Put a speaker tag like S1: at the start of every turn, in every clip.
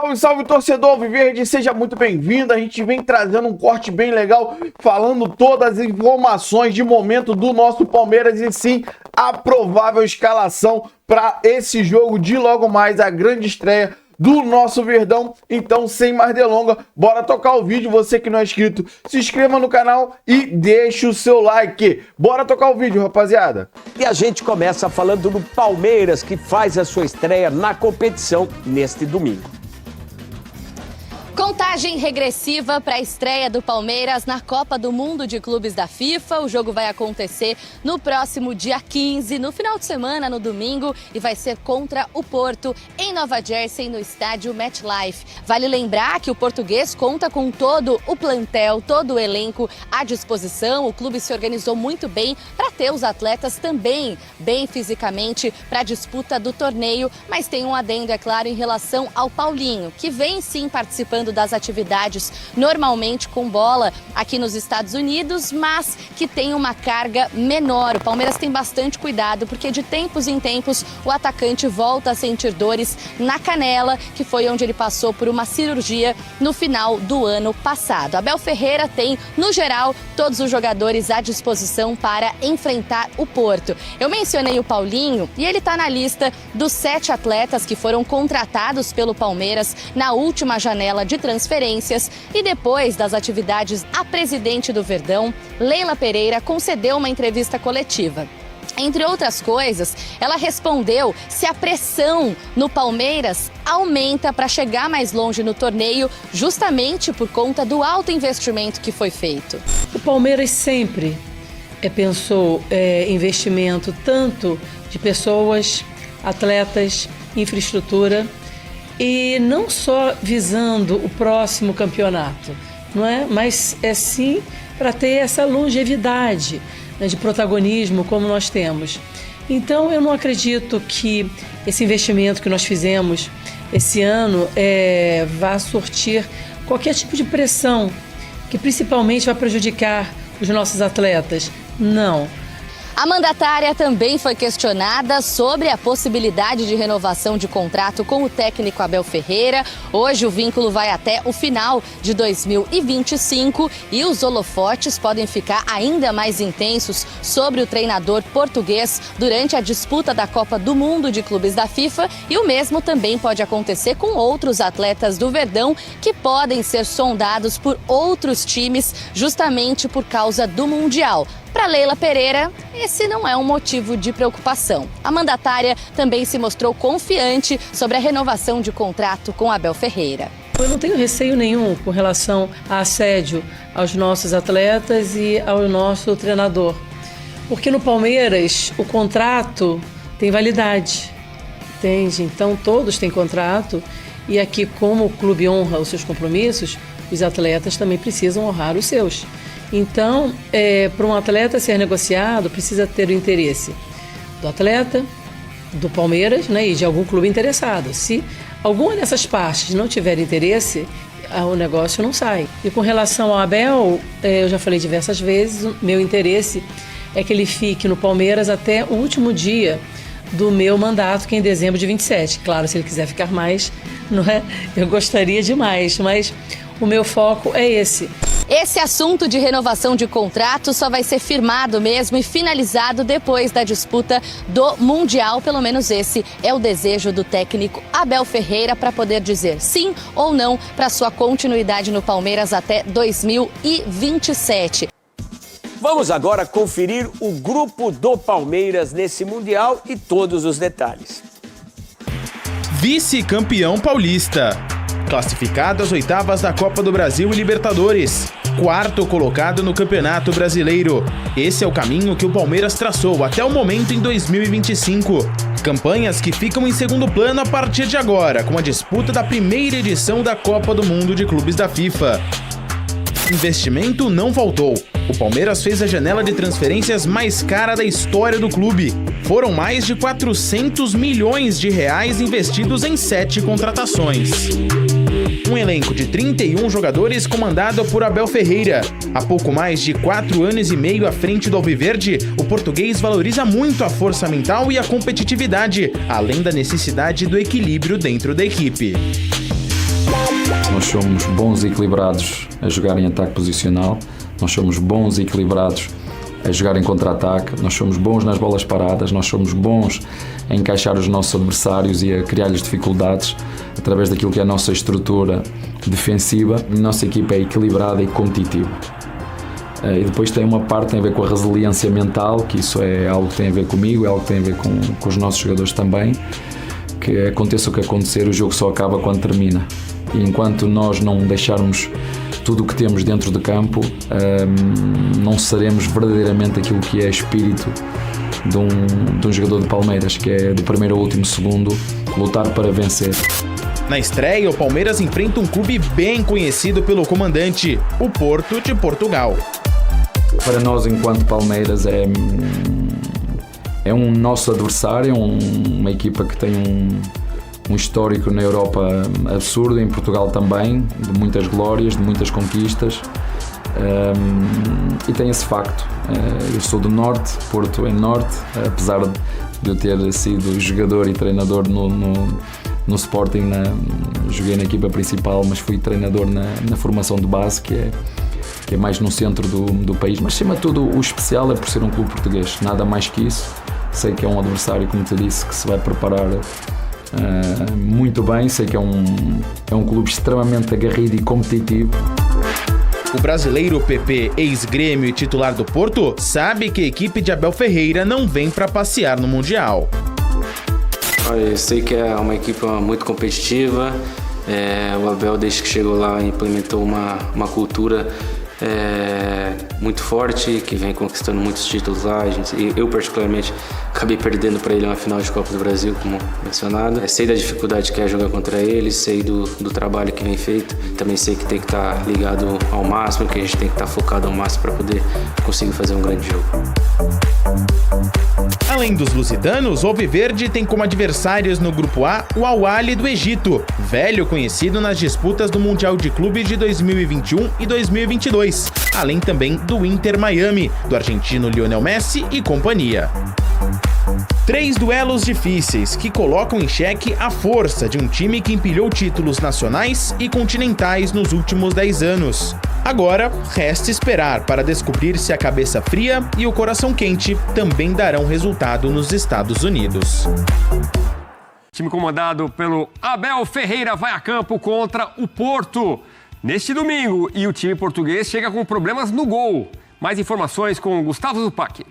S1: Salve, salve, torcedor Alviverde, seja muito bem-vindo. A gente vem trazendo um corte bem legal, falando todas as informações de momento do nosso Palmeiras e sim, a provável escalação para esse jogo de logo mais, a grande estreia do nosso Verdão. Então, sem mais delongas, bora tocar o vídeo. Você que não é inscrito, se inscreva no canal e deixe o seu like. Bora tocar o vídeo, rapaziada.
S2: E a gente começa falando do Palmeiras, que faz a sua estreia na competição neste domingo.
S3: Contagem regressiva para a estreia do Palmeiras na Copa do Mundo de Clubes da FIFA. O jogo vai acontecer no próximo dia 15, no final de semana, no domingo, e vai ser contra o Porto, em Nova Jersey, no estádio MetLife. Vale lembrar que o português conta com todo o plantel, todo o elenco à disposição. O clube se organizou muito bem para ter os atletas também bem fisicamente para a disputa do torneio, mas tem um adendo, é claro, em relação ao Paulinho, que vem sim participando das atividades normalmente com bola aqui nos Estados Unidos, mas que tem uma carga menor. O Palmeiras tem bastante cuidado, porque de tempos em tempos o atacante volta a sentir dores na canela, que foi onde ele passou por uma cirurgia no final do ano passado. Abel Ferreira tem, no geral, todos os jogadores à disposição para enfrentar o Porto. Eu mencionei o Paulinho e ele está na lista dos 7 atletas que foram contratados pelo Palmeiras na última janela de transferências, e depois das atividades, a presidente do Verdão, Leila Pereira, concedeu uma entrevista coletiva. Entre outras coisas, ela respondeu se a pressão no Palmeiras aumenta para chegar mais longe no torneio, justamente por conta do alto investimento que foi feito.
S4: O Palmeiras sempre pensou investimento tanto de pessoas, atletas, infraestrutura, e não só visando o próximo campeonato, não é? Mas é sim para ter essa longevidade, né, de protagonismo como nós temos. Então eu não acredito que esse investimento que nós fizemos esse ano vá surtir qualquer tipo de pressão que principalmente vai prejudicar os nossos atletas. Não.
S3: A mandatária também foi questionada sobre a possibilidade de renovação de contrato com o técnico Abel Ferreira. Hoje o vínculo vai até o final de 2025 e os holofotes podem ficar ainda mais intensos sobre o treinador português durante a disputa da Copa do Mundo de Clubes da FIFA, e o mesmo também pode acontecer com outros atletas do Verdão que podem ser sondados por outros times justamente por causa do Mundial. Para Leila Pereira, esse não é um motivo de preocupação. A mandatária também se mostrou confiante sobre a renovação de contrato com Abel Ferreira.
S4: Eu não tenho receio nenhum com relação a assédio aos nossos atletas e ao nosso treinador, porque no Palmeiras o contrato tem validade, entende? Então todos têm contrato, e aqui, como o clube honra os seus compromissos, os atletas também precisam honrar os seus. Então, para um atleta ser negociado, precisa ter o interesse do atleta, do Palmeiras, né, e de algum clube interessado. Se alguma dessas partes não tiver interesse, o negócio não sai. E com relação ao Abel, eu já falei diversas vezes, o meu interesse é que ele fique no Palmeiras até o último dia do meu mandato, que é em dezembro de 27. Claro, se ele quiser ficar mais, não é? Eu gostaria demais, mas o meu foco é esse.
S3: Esse assunto de renovação de contrato só vai ser firmado mesmo e finalizado depois da disputa do Mundial. Pelo menos esse é o desejo do técnico Abel Ferreira para poder dizer sim ou não para sua continuidade no Palmeiras até 2027.
S2: Vamos agora conferir o grupo do Palmeiras nesse Mundial e todos os detalhes.
S5: Vice-campeão paulista. Classificado às oitavas da Copa do Brasil e Libertadores. 4º colocado no Campeonato Brasileiro. Esse é o caminho que o Palmeiras traçou até o momento em 2025. Campanhas que ficam em segundo plano a partir de agora, com a disputa da primeira edição da Copa do Mundo de Clubes da FIFA. Investimento não faltou. O Palmeiras fez a janela de transferências mais cara da história do clube. Foram mais de 400 milhões de reais investidos em 7 contratações. Um elenco de 31 jogadores comandado por Abel Ferreira. Há pouco mais de 4 anos e meio à frente do Alviverde, o português valoriza muito a força mental e a competitividade, além da necessidade do equilíbrio dentro da equipe.
S6: Nós somos bons e equilibrados a jogar em ataque posicional, nós somos bons e equilibrados a jogar em contra-ataque, nós somos bons nas bolas paradas, nós somos bons a encaixar os nossos adversários e a criar-lhes dificuldades através daquilo que é a nossa estrutura defensiva. A nossa equipa é equilibrada e competitiva. E depois tem uma parte que tem a ver com a resiliência mental, que isso é algo que tem a ver comigo, é algo que tem a ver com os nossos jogadores também, que aconteça o que acontecer, o jogo só acaba quando termina. E enquanto nós não deixarmos tudo o que temos dentro de campo, não seremos verdadeiramente aquilo que é espírito de um jogador de Palmeiras, que é do primeiro ao último segundo lutar para vencer.
S5: Na estreia, o Palmeiras enfrenta um clube bem conhecido pelo comandante, o Porto de Portugal.
S6: Para nós, enquanto Palmeiras, é um nosso adversário, uma equipa que tem um histórico na Europa absurdo, em Portugal também, de muitas glórias, de muitas conquistas, e tem esse facto. Eu sou do Norte, Porto é Norte, apesar de eu ter sido jogador e treinador no Sporting, joguei na equipa principal, mas fui treinador na formação de base, que é mais no centro do país. Mas, acima de tudo, o especial é por ser um clube português, nada mais que isso. Sei que é um adversário, como te disse, que se vai preparar muito bem. Sei que é um clube extremamente aguerrido e competitivo.
S5: O brasileiro PP, ex-Grêmio e titular do Porto, sabe que a equipe de Abel Ferreira não vem para passear no Mundial.
S7: Eu sei que é uma equipe muito competitiva. O Abel, desde que chegou lá, implementou uma cultura muito forte, que vem conquistando muitos títulos lá. Eu, particularmente, acabei perdendo para ele uma final de Copa do Brasil, como mencionado. Sei da dificuldade que é jogar contra ele, sei do trabalho que vem feito. Também sei que tem que estar ligado ao máximo, que a gente tem que estar focado ao máximo para poder conseguir fazer um grande jogo.
S5: Além dos lusitanos, o Alviverde tem como adversários no Grupo A o Al-Ahly do Egito, velho conhecido nas disputas do Mundial de Clubes de 2021 e 2022, além também do Inter Miami, do argentino Lionel Messi e companhia. 3 duelos difíceis que colocam em xeque a força de um time que empilhou títulos nacionais e continentais nos últimos 10 anos. Agora, resta esperar para descobrir se a cabeça fria e o coração quente também darão resultado nos Estados Unidos.
S8: Time comandado pelo Abel Ferreira vai a campo contra o Porto neste domingo e o time português chega com problemas no gol. Mais informações com Gustavo Zupac.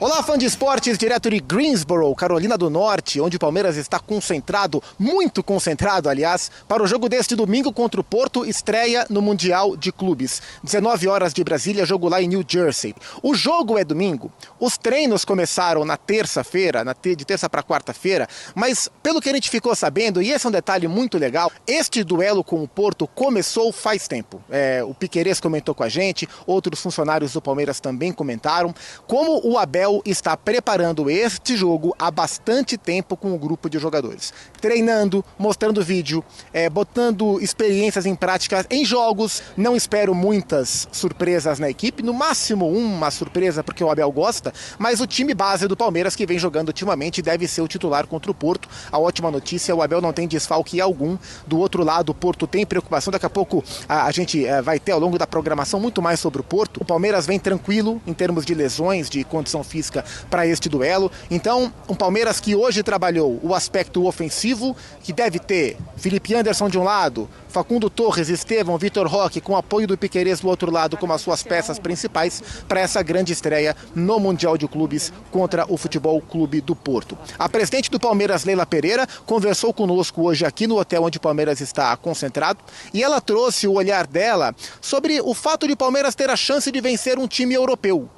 S9: Olá, fã de esportes, direto de Greensboro, Carolina do Norte, onde o Palmeiras está concentrado, muito concentrado, aliás, para o jogo deste domingo contra o Porto, estreia no Mundial de Clubes. 19 horas de Brasília, jogo lá em New Jersey. O jogo é domingo, os treinos começaram na terça-feira, de terça para quarta-feira, mas pelo que a gente ficou sabendo, e esse é um detalhe muito legal, este duelo com o Porto começou faz tempo. O Piquerez comentou com a gente, outros funcionários do Palmeiras também comentaram, como o Abel está preparando este jogo há bastante tempo com o grupo de jogadores. Treinando, mostrando vídeo, botando experiências em prática em jogos. Não espero muitas surpresas na equipe, no máximo uma surpresa porque o Abel gosta, mas o time base do Palmeiras que vem jogando ultimamente deve ser o titular contra o Porto. A ótima notícia, o Abel não tem desfalque algum. Do outro lado, o Porto tem preocupação. Daqui a pouco a gente vai ter ao longo da programação muito mais sobre o Porto. O Palmeiras vem tranquilo em termos de lesões, de condição física para este duelo. Então, um Palmeiras que hoje trabalhou o aspecto ofensivo, que deve ter Felipe Anderson de um lado, Facundo Torres, Estevão, Vitor Roque, com apoio do Piquerez do outro lado, como as suas peças principais para essa grande estreia no Mundial de Clubes contra o Futebol Clube do Porto. A presidente do Palmeiras, Leila Pereira, conversou conosco hoje aqui no hotel onde o Palmeiras está concentrado e ela trouxe o olhar dela sobre o fato de o Palmeiras ter a chance de vencer um time europeu.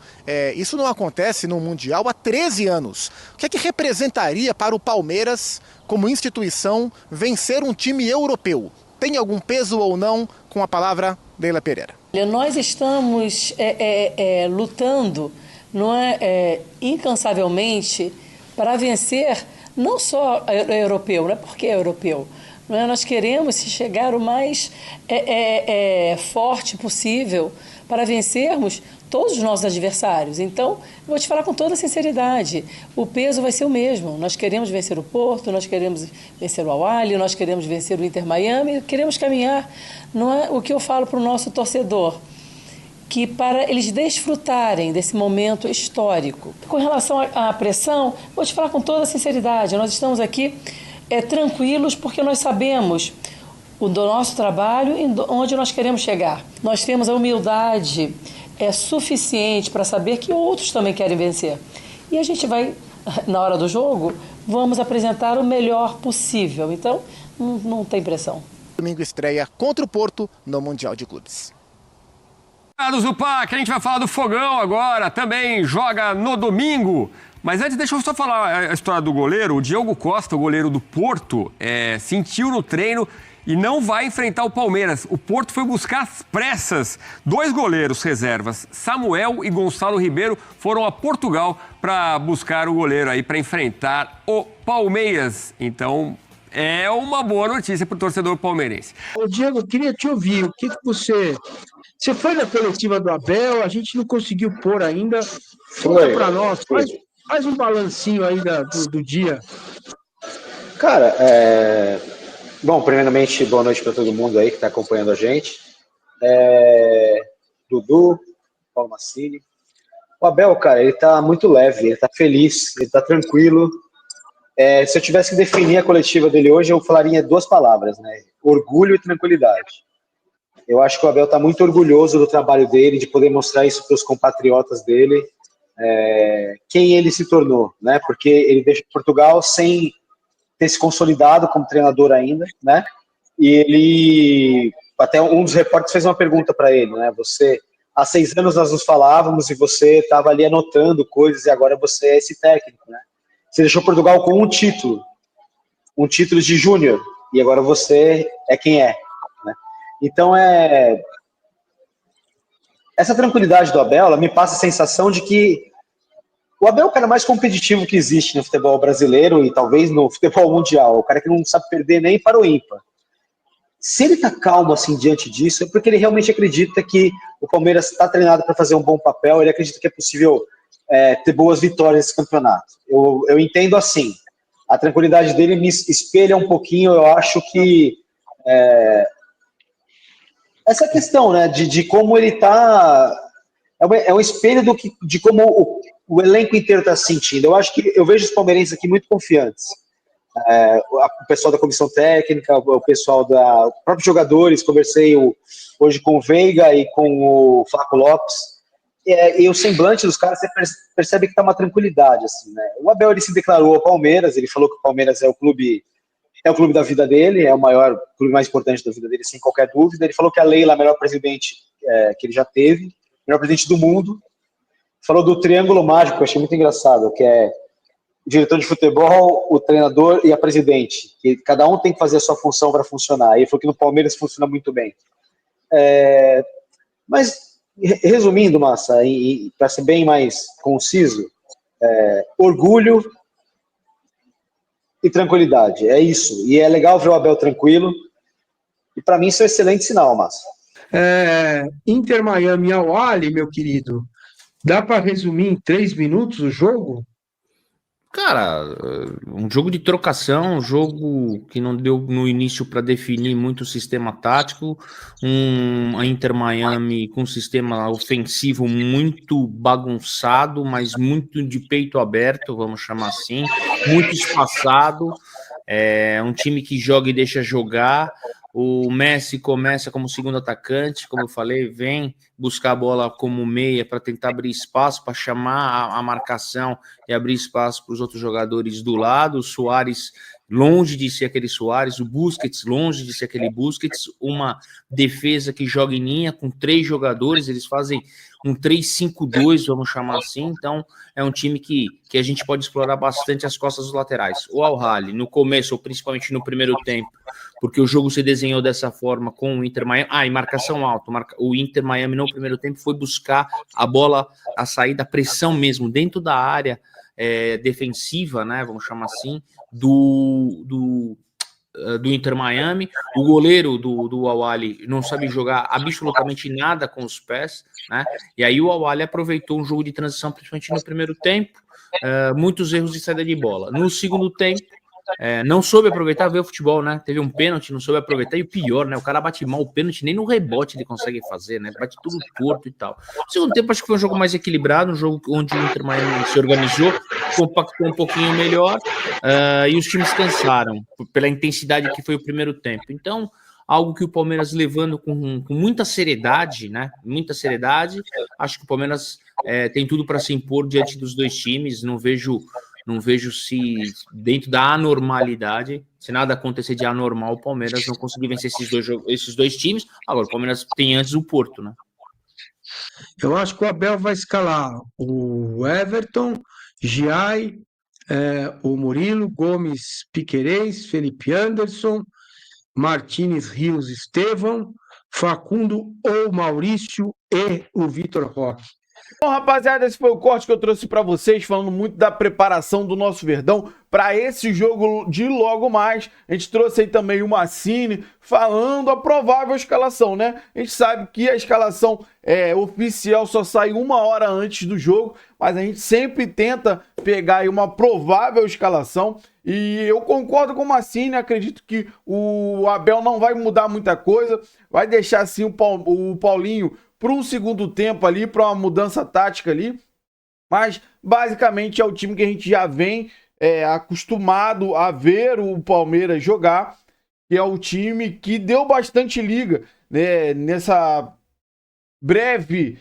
S9: Isso não acontece no Mundial há 13 anos. O que é que representaria para o Palmeiras, como instituição, vencer um time europeu? Tem algum peso ou não com a palavra Leila Pereira?
S4: Nós estamos lutando incansavelmente para vencer não só europeu, não é porque é europeu, não é? Nós queremos chegar o mais forte possível para vencermos todos os nossos adversários. Então, vou te falar com toda sinceridade, o peso vai ser o mesmo. Nós queremos vencer o Porto, nós queremos vencer o Al-Ahly, nós queremos vencer o Inter Miami, queremos caminhar. Não é o que eu falo para o nosso torcedor, que para eles desfrutarem desse momento histórico. Com relação à pressão, vou te falar com toda sinceridade, nós estamos aqui tranquilos porque nós sabemos do nosso trabalho e onde nós queremos chegar. Nós temos a humildade suficiente para saber que outros também querem vencer. E a gente vai, na hora do jogo, vamos apresentar o melhor possível. Então, não tem pressão.
S9: Domingo estreia contra o Porto no Mundial de Clubes.
S8: Do Zupac, a gente vai falar do Fogão agora, também joga no domingo. Mas antes, deixa eu só falar a história do goleiro. O Diogo Costa, o goleiro do Porto, sentiu no treino e não vai enfrentar o Palmeiras. O Porto foi buscar às pressas 2 goleiros reservas. Samuel e Gonçalo Ribeiro foram a Portugal para buscar o goleiro aí para enfrentar o Palmeiras. Então, é uma boa notícia para o torcedor palmeirense.
S10: Ô Diego, eu queria te ouvir. O que você... Você foi na coletiva do Abel, a gente não conseguiu pôr ainda. Conta para nós, faz um balancinho aí do dia.
S11: Cara, bom, primeiramente, boa noite para todo mundo aí que está acompanhando a gente. Dudu, Paulo Massini. O Abel, cara, ele tá muito leve, ele tá feliz, ele tá tranquilo. Se eu tivesse que definir a coletiva dele hoje, eu falaria 2 palavras, né? Orgulho e tranquilidade. Eu acho que o Abel está muito orgulhoso do trabalho dele, de poder mostrar isso para os compatriotas dele, quem ele se tornou, né? Porque ele deixa Portugal sem ter se consolidado como treinador ainda, né? E ele, até um dos repórteres fez uma pergunta para ele, né? Há 6 anos nós nos falávamos e você estava ali anotando coisas e agora você é esse técnico, né? Você deixou Portugal com um título de júnior, e agora você é quem é. Então, essa tranquilidade do Abel, ela me passa a sensação de que o Abel é o cara mais competitivo que existe no futebol brasileiro e talvez no futebol mundial, o cara que não sabe perder nem para o ímpar. Se ele está calmo assim diante disso, é porque ele realmente acredita que o Palmeiras está treinado para fazer um bom papel, ele acredita que é possível ter boas vitórias nesse campeonato. Eu entendo assim, a tranquilidade dele me espelha um pouquinho, eu acho que... essa questão, né, de como ele está, é um espelho de como o elenco inteiro está se sentindo. Eu vejo os palmeirenses aqui muito confiantes. O pessoal da comissão técnica, o pessoal os próprios jogadores, conversei hoje com o Veiga e com o Flaco Lopes, e o semblante dos caras, você percebe que está uma tranquilidade, assim, né? O Abel, ele se declarou ao Palmeiras, ele falou que o Palmeiras é o clube da vida dele, é o maior clube mais importante da vida dele, sem qualquer dúvida. Ele falou que a Leila é a melhor presidente que ele já teve, melhor presidente do mundo. Falou do triângulo mágico, que eu achei muito engraçado, que é o diretor de futebol, o treinador e a presidente, que cada um tem que fazer a sua função para funcionar. E ele falou que no Palmeiras funciona muito bem. Mas, resumindo, Massa, e para ser bem mais conciso, orgulho e tranquilidade, é isso. E é legal ver o Abel tranquilo. E para mim isso é um excelente sinal, Márcio.
S10: Inter Miami Al-Ahly, meu querido. Dá para resumir em 3 minutos o jogo?
S12: Cara, um jogo de trocação, um jogo que não deu no início para definir muito o sistema tático, a Inter Miami com um sistema ofensivo muito bagunçado, mas muito de peito aberto, vamos chamar assim, muito espaçado, um time que joga e deixa jogar. O Messi começa como segundo atacante, como eu falei, vem buscar a bola como meia para tentar abrir espaço, para chamar a marcação e abrir espaço para os outros jogadores do lado. O Suárez longe de ser aquele Suárez, o Busquets longe de ser aquele Busquets, uma defesa que joga em linha com 3 jogadores, eles fazem um 3-5-2, vamos chamar assim. Então é um time que a gente pode explorar bastante as costas dos laterais. O Al-Ahly, no começo, ou principalmente no primeiro tempo, porque o jogo se desenhou dessa forma com o Inter Miami, e marcação alta, o Inter Miami no primeiro tempo foi buscar a bola, a saída, a pressão mesmo, dentro da área defensiva, né, vamos chamar assim, do do Inter Miami. O goleiro do Al-Ahly não sabe jogar absolutamente nada com os pés, né? E aí o Al-Ahly aproveitou um jogo de transição, principalmente no primeiro tempo, muitos erros de saída de bola. No segundo tempo, não soube aproveitar, ver o futebol, né? Teve um pênalti, não soube aproveitar, e o pior, né? O cara bate mal o pênalti, nem no rebote ele consegue fazer, né? Bate tudo torto e tal. No segundo tempo, acho que foi um jogo mais equilibrado, um jogo onde o Inter Miami se organizou, compactou um pouquinho melhor, e os times cansaram pela intensidade que foi o primeiro tempo. Então, algo que o Palmeiras levando com muita seriedade, né? Muita seriedade. Acho que o Palmeiras tem tudo para se impor diante dos dois times. Não vejo se dentro da anormalidade, se nada acontecer de anormal, o Palmeiras não conseguir vencer esses dois times. Agora, o Palmeiras tem antes o Porto, né?
S10: Eu acho que o Abel vai escalar o Everton, Giai, o Murilo, Gomes, Piquerez, Felipe Anderson, Martínez, Rios, Estevão, Facundo ou Maurício e o Vitor Roque.
S1: Bom, rapaziada, esse foi o corte que eu trouxe pra vocês, falando muito da preparação do nosso Verdão para esse jogo de logo mais. A gente trouxe aí também o Massini falando a provável escalação, né? A gente sabe que a escalação oficial só sai 1 hora antes do jogo, mas a gente sempre tenta pegar aí uma provável escalação. E eu concordo com o Massini, acredito que o Abel não vai mudar muita coisa, vai deixar assim o Paulinho para um segundo tempo ali, para uma mudança tática ali, mas basicamente é o time que a gente já vem acostumado a ver o Palmeiras jogar, que é o time que deu bastante liga, né, nessa breve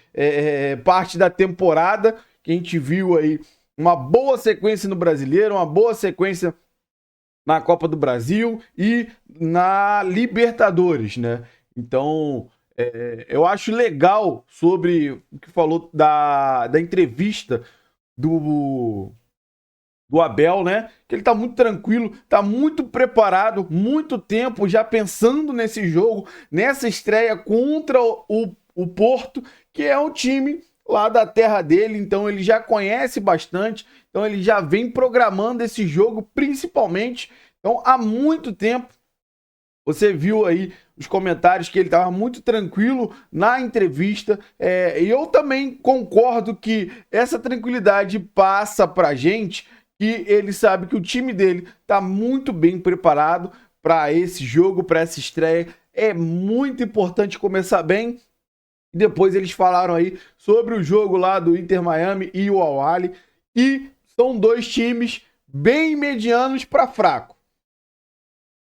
S1: parte da temporada, que a gente viu aí uma boa sequência no Brasileiro, uma boa sequência na Copa do Brasil e na Libertadores, né? Então, eu acho legal sobre o que falou da entrevista do Abel, né? Que ele tá muito tranquilo, tá muito preparado, muito tempo já pensando nesse jogo, nessa estreia contra o Porto, que é um time lá da terra dele, então ele já conhece bastante, então ele já vem programando esse jogo principalmente, então há muito tempo. Você viu aí os comentários que ele estava muito tranquilo na entrevista, e eu também concordo que essa tranquilidade passa pra gente, que ele sabe que o time dele está muito bem preparado para esse jogo, para essa estreia. É muito importante começar bem. Depois eles falaram aí sobre o jogo lá do Inter Miami e o Al-Ahly, e são dois times bem medianos para fraco.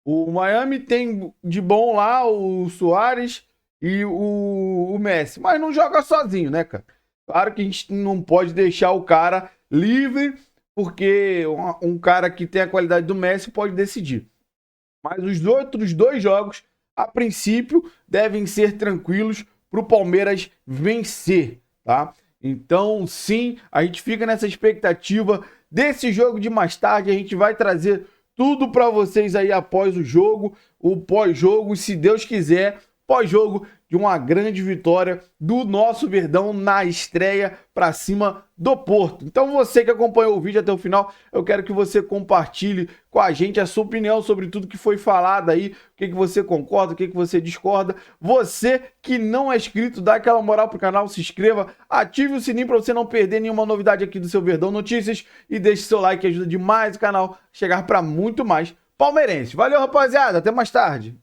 S1: O Miami tem de bom lá o Suárez e o Messi, mas não joga sozinho, né, cara? Claro que a gente não pode deixar o cara livre, porque um cara que tem a qualidade do Messi pode decidir. Mas os outros dois jogos, a princípio, devem ser tranquilos para o Palmeiras vencer, tá? Então, sim, a gente fica nessa expectativa desse jogo de mais tarde. A gente vai trazer tudo para vocês aí após o jogo, o pós-jogo, e se Deus quiser, pós-jogo de uma grande vitória do nosso Verdão na estreia para cima do Porto. Então você que acompanhou o vídeo até o final, eu quero que você compartilhe com a gente a sua opinião sobre tudo que foi falado aí, o que você concorda, o que você discorda. Você que não é inscrito, dá aquela moral pro canal, se inscreva, ative o sininho para você não perder nenhuma novidade aqui do seu Verdão Notícias e deixe seu like, que ajuda demais o canal a chegar para muito mais palmeirense. Valeu, rapaziada, até mais tarde.